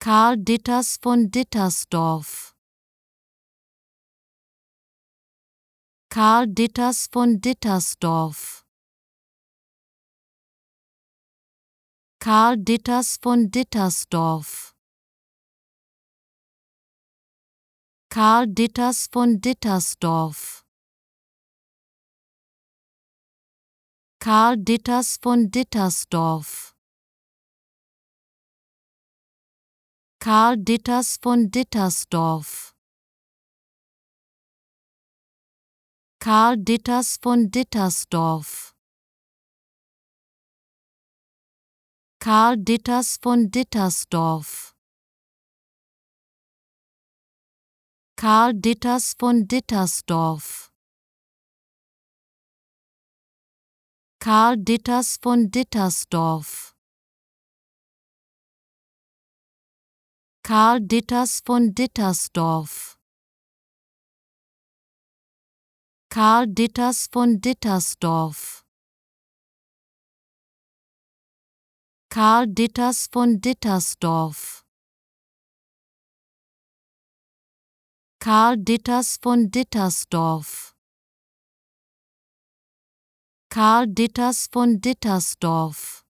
Carl Ditters von Dittersdorf. Carl Ditters von Dittersdorf. Carl Ditters von Dittersdorf. Carl Ditters von Dittersdorf. Carl Ditters von Dittersdorf. Carl Ditters von Dittersdorf. Carl Ditters von Dittersdorf. Carl Ditters von Dittersdorf. Carl Ditters von Dittersdorf. Carl Ditters von Dittersdorf. Carl Ditters von Dittersdorf. Carl Ditters von Dittersdorf. Carl Ditters von Dittersdorf. Carl Ditters von Dittersdorf. Carl Ditters von Dittersdorf.